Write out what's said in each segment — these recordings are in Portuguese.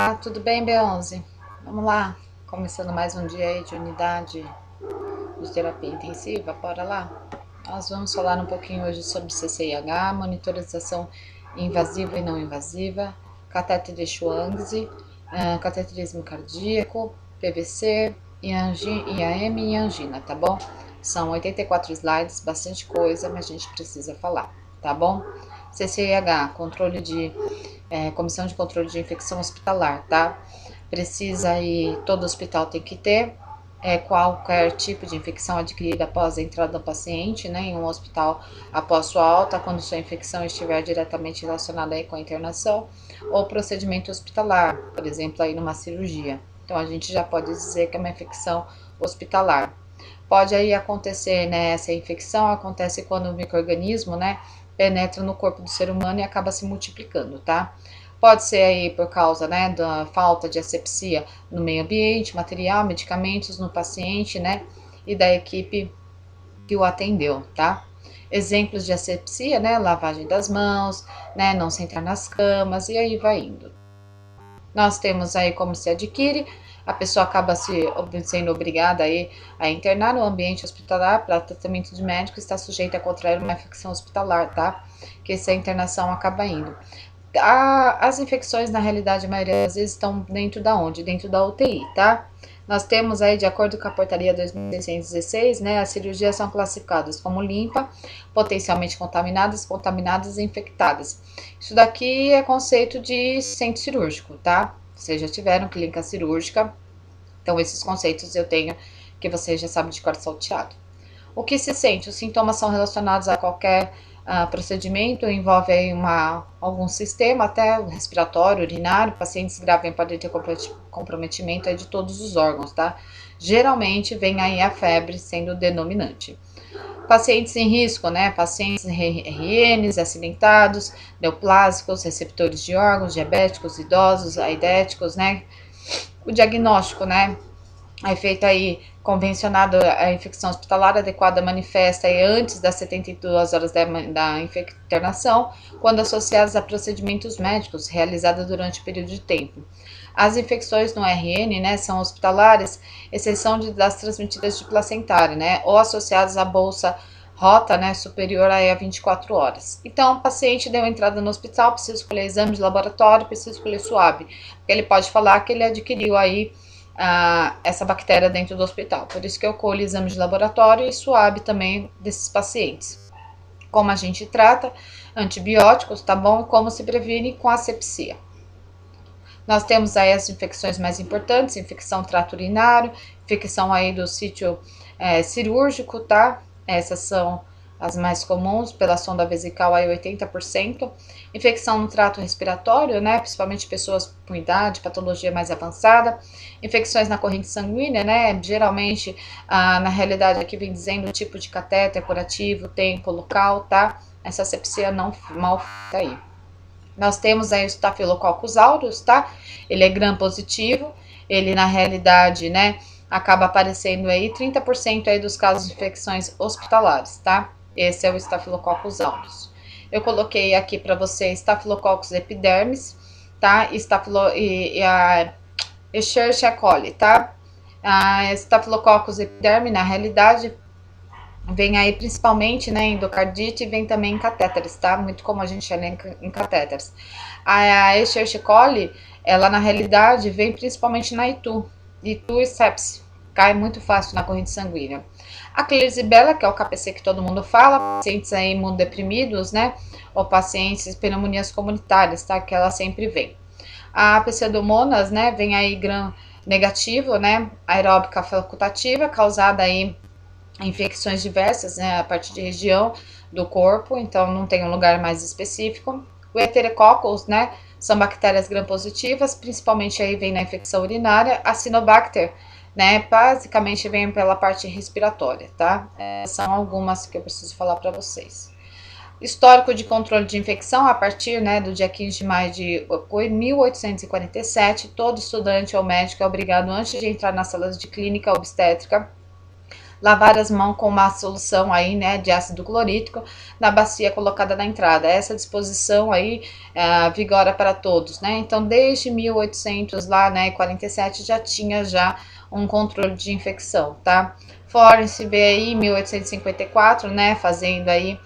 Olá, tudo bem, B11? Vamos lá, começando mais um dia aí de unidade de terapia intensiva, bora lá? Nós vamos falar um pouquinho hoje sobre CCIH, monitorização invasiva e não invasiva, catéter de Schwann, cateterismo cardíaco, PVC, IAM e angina, tá bom? São 84 slides, bastante coisa, mas a gente precisa falar, tá bom? CCIH, Comissão de Controle de Infecção Hospitalar, tá? Precisa e todo hospital tem que ter qualquer tipo de infecção adquirida após a entrada do paciente, né, em um hospital após sua alta, quando sua infecção estiver diretamente relacionada aí com a internação, ou procedimento hospitalar, por exemplo, aí numa cirurgia. Então a gente já pode dizer que é uma infecção hospitalar. Pode aí acontecer, né, essa infecção acontece quando o micro-organismo, né, penetra no corpo do ser humano e acaba se multiplicando, tá? Pode ser aí por causa, né, da falta de asepsia no meio ambiente, material, medicamentos no paciente, né, e da equipe que o atendeu, tá? Exemplos de asepsia, né, lavagem das mãos, né, não sentar nas camas e aí vai indo. Nós temos aí como se adquire, a pessoa acaba sendo obrigada aí a internar no ambiente hospitalar para tratamento de médico, está sujeita a contrair uma infecção hospitalar, tá? Que essa internação acaba indo. As infecções, na realidade, a maioria das vezes estão dentro da onde? Dentro da UTI, tá? Nós temos aí, de acordo com a portaria 2616, né, as cirurgias são classificadas como limpa, potencialmente contaminadas, contaminadas e infectadas. Isso daqui é conceito de centro cirúrgico, tá? Vocês já tiveram clínica cirúrgica, então esses conceitos eu tenho que você já sabe de cor salteado. O que se sente? Os sintomas são relacionados a qualquer procedimento, envolve aí algum sistema, até respiratório, urinário. Pacientes graves podem ter comprometimento aí de todos os órgãos, tá? Geralmente vem aí a febre sendo denominante. Pacientes em risco, né? Pacientes RNs, acidentados, neoplásicos, receptores de órgãos, diabéticos, idosos, aidéticos, né? O diagnóstico, né? É feita aí convencionado a infecção hospitalar adequada manifesta aí antes das 72 horas da internação, quando associadas a procedimentos médicos realizados durante o período de tempo. As infecções no RN, né, são hospitalares, exceção das transmitidas de placentária, né, ou associadas à bolsa rota, né, superior a 24 horas. Então, o paciente deu entrada no hospital, precisa escolher exame de laboratório, precisa escolher suave, porque ele pode falar que ele adquiriu aí essa bactéria dentro do hospital. Por isso que eu colho exame de laboratório e suave também desses pacientes. Como a gente trata, antibióticos, tá bom? E como se previne com asepsia. Nós temos aí as infecções mais importantes, infecção trato urinário, infecção aí do sítio cirúrgico, tá? Essas são as mais comuns, pela sonda vesical aí 80%, infecção no trato respiratório, né, principalmente pessoas com idade, patologia mais avançada, infecções na corrente sanguínea, né, geralmente, na realidade aqui vem dizendo o tipo de catéter curativo, tempo, local, tá, essa asepsia não mal feita aí. Nós temos aí o Staphylococcus aureus, tá, ele é gram positivo, ele na realidade, né, acaba aparecendo aí 30% aí dos casos de infecções hospitalares, tá? Esse é o Staphylococcus aureus. Eu coloquei aqui para você Staphylococcus epidermis, tá? E a Escherichia coli, tá? A Staphylococcus epidermis, na realidade, vem aí principalmente, né, endocardite e vem também em catéteres, tá? Muito comum a gente elenca em catéteres. A Escherichia coli, ela na realidade vem principalmente na Itu e sepse, cai muito fácil na corrente sanguínea. A Klebsiella, que é o KPC que todo mundo fala, pacientes aí imunodeprimidos, né, ou pacientes pneumonias comunitárias, tá, que ela sempre vem. A Pseudomonas, né, vem aí gram negativo, né, aeróbica facultativa, causada aí infecções diversas, né, a partir de região do corpo, então não tem um lugar mais específico. O Enterococcus, né, são bactérias gram-positivas, principalmente aí vem na infecção urinária. A Cinobacter, né, basicamente vem pela parte respiratória, tá? São algumas que eu preciso falar para vocês. Histórico de controle de infecção a partir, né, do dia 15 de maio de 1847, todo estudante ou médico é obrigado, antes de entrar nas salas de clínica obstétrica, lavar as mãos com uma solução aí, né, de ácido clorídrico na bacia colocada na entrada. Essa disposição aí vigora para todos, né? Então, desde 1800 lá, né, 47 já tinha já um controle de infecção, tá? Florence veio aí em 1854, né, fazendo aí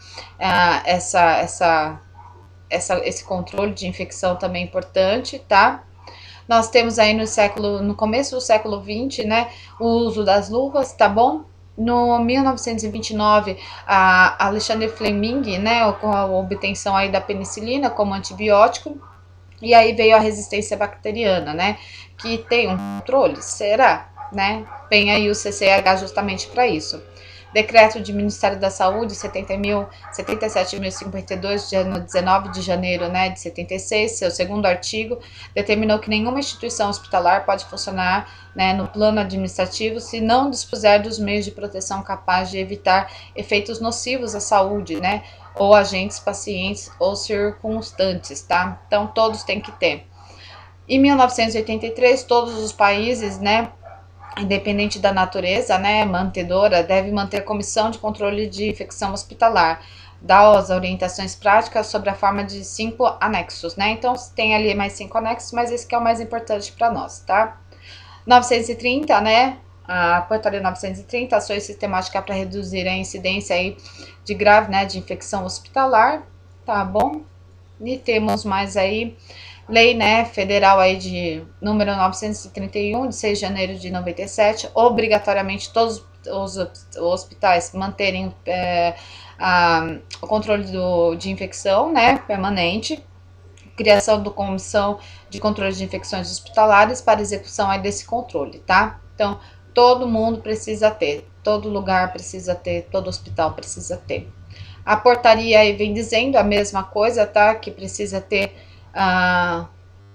esse controle de infecção também importante, tá? Nós temos aí no começo do século XX, né, o uso das luvas, tá bom? No 1929, a Alexander Fleming, né, com a obtenção aí da penicilina como antibiótico, e aí veio a resistência bacteriana, né, que tem um controle, será? Né? Vem aí o CCH justamente para isso. Decreto de Ministério da Saúde 77.052, de 19 de janeiro, né, de 76, seu segundo artigo, determinou que nenhuma instituição hospitalar pode funcionar, né, no plano administrativo se não dispuser dos meios de proteção capazes de evitar efeitos nocivos à saúde, né, ou agentes, pacientes ou circunstantes, tá? Então todos têm que ter. Em 1983, todos os países, né, independente da natureza, né, mantedora, deve manter comissão de controle de infecção hospitalar, dá as orientações práticas sobre a forma de 5 anexos, né? Então tem ali mais 5 anexos, mas esse que é o mais importante para nós, tá? 930, né? A portaria 930, ações sistemáticas para reduzir a incidência aí de grave, né, de infecção hospitalar, tá bom? E temos mais aí lei, né, federal aí de número 931, de 6 de janeiro de 97, obrigatoriamente todos os hospitais manterem o controle de infecção, né, permanente, criação da comissão de controle de infecções hospitalares para execução aí desse controle, tá? Então, todo mundo precisa ter, todo lugar precisa ter, todo hospital precisa ter. A portaria aí vem dizendo a mesma coisa, tá? Que precisa ter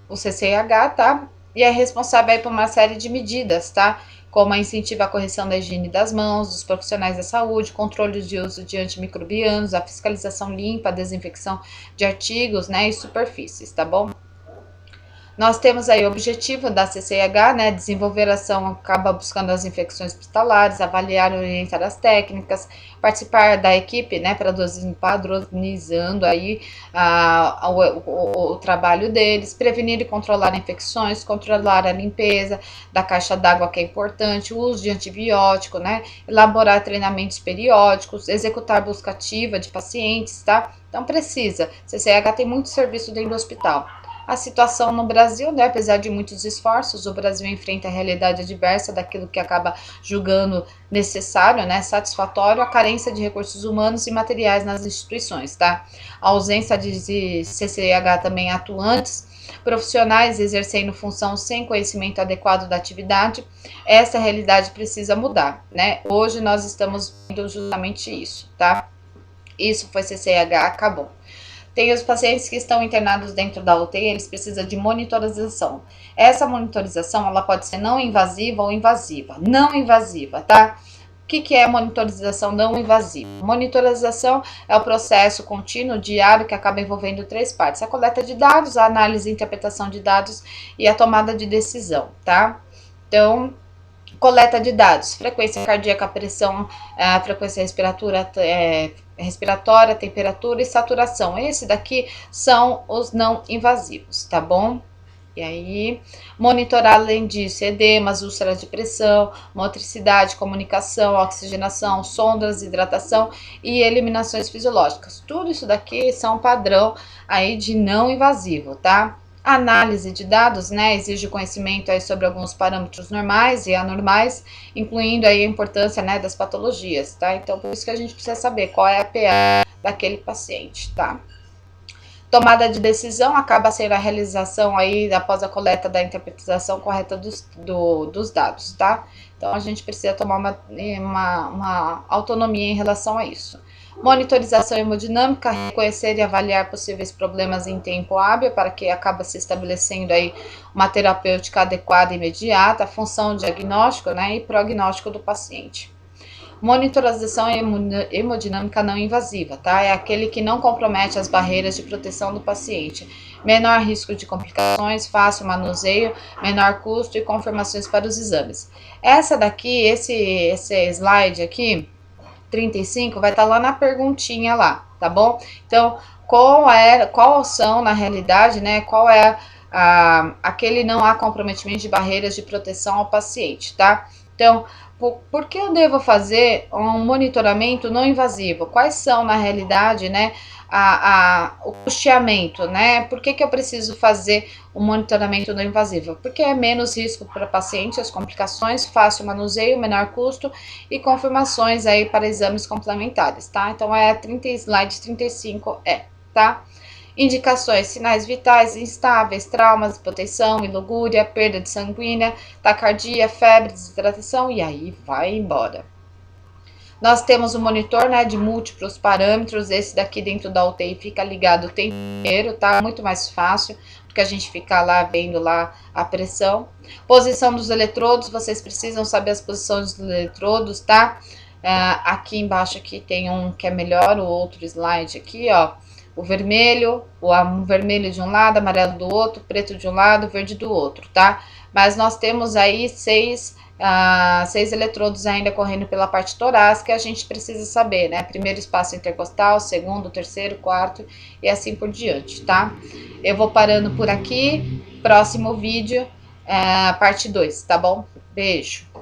o CCH, tá? E é responsável aí por uma série de medidas, tá? Como a incentivo à correção da higiene das mãos, dos profissionais da saúde, controle de uso de antimicrobianos, a fiscalização limpa, a desinfecção de artigos, né, e superfícies, tá bom? Nós temos aí o objetivo da CCH, né, desenvolver a ação, acaba buscando as infecções hospitalares, avaliar e orientar as técnicas, participar da equipe, né, padronizando aí o trabalho deles, prevenir e controlar infecções, controlar a limpeza da caixa d'água, que é importante, o uso de antibiótico, né, elaborar treinamentos periódicos, executar busca ativa de pacientes, tá? Então precisa, CCH tem muito serviço dentro do hospital. A situação no Brasil, né, apesar de muitos esforços, o Brasil enfrenta a realidade adversa daquilo que acaba julgando necessário, né, satisfatório, a carência de recursos humanos e materiais nas instituições, tá? A ausência de CCH também atuantes, profissionais exercendo função sem conhecimento adequado da atividade, essa realidade precisa mudar, né? Hoje nós estamos vendo justamente isso, tá? Isso foi CCH, acabou. Tem os pacientes que estão internados dentro da UTI, eles precisam de monitorização. Essa monitorização, ela pode ser não invasiva ou invasiva. Não invasiva, tá? O que é monitorização não invasiva? Monitorização é o processo contínuo, diário, que acaba envolvendo 3 partes. A coleta de dados, a análise e interpretação de dados e a tomada de decisão, tá? Então, coleta de dados, frequência cardíaca, pressão, frequência respiratória, temperatura e saturação. Esse daqui são os não invasivos, tá bom? E aí, monitorar além disso, edemas, úlceras de pressão, motricidade, comunicação, oxigenação, sondas, hidratação e eliminações fisiológicas. Tudo isso daqui são padrão aí de não invasivo, tá? A análise de dados, né, exige conhecimento aí sobre alguns parâmetros normais e anormais, incluindo aí a importância, né, das patologias, tá? Então, por isso que a gente precisa saber qual é a PA daquele paciente, tá? Tomada de decisão acaba sendo a realização aí após a coleta da interpretação correta dos dados, tá? Então, a gente precisa tomar uma autonomia em relação a isso. Monitorização hemodinâmica, reconhecer e avaliar possíveis problemas em tempo hábil para que acaba se estabelecendo aí uma terapêutica adequada e imediata, função diagnóstico, né, e prognóstico do paciente. Monitorização hemodinâmica não invasiva, tá? É aquele que não compromete as barreiras de proteção do paciente. Menor risco de complicações, fácil manuseio, menor custo e confirmações para os exames. Essa daqui, esse slide aqui, 35, vai estar lá na perguntinha lá, tá bom? Então, qual são, na realidade, né, qual é aquele não há comprometimento de barreiras de proteção ao paciente, tá? Então, por que eu devo fazer um monitoramento não invasivo? Quais são, na realidade, né, o custeamento, né? Por que eu preciso fazer o monitoramento não invasivo? Porque é menos risco para paciente, as complicações, fácil manuseio, menor custo e confirmações aí para exames complementares, tá? Então, slide 35 tá? Indicações: sinais vitais instáveis, traumas, hipotensão, ilogúria, perda de sanguínea, taquicardia, febre, desidratação e aí vai embora. Nós temos um monitor, né, de múltiplos parâmetros. Esse daqui dentro da UTI fica ligado o tempo inteiro, tá? Muito mais fácil do que a gente ficar lá vendo lá a pressão. Posição dos eletrodos, vocês precisam saber as posições dos eletrodos, tá? Aqui embaixo aqui tem um que é melhor, o outro slide aqui, ó. O vermelho de um lado, amarelo do outro, preto de um lado, verde do outro, tá? Mas nós temos aí 6 eletrodos ainda correndo pela parte torácica, a gente precisa saber, né? Primeiro espaço intercostal, segundo, terceiro, quarto e assim por diante, tá? Eu vou parando por aqui, próximo vídeo, parte 2, tá bom? Beijo!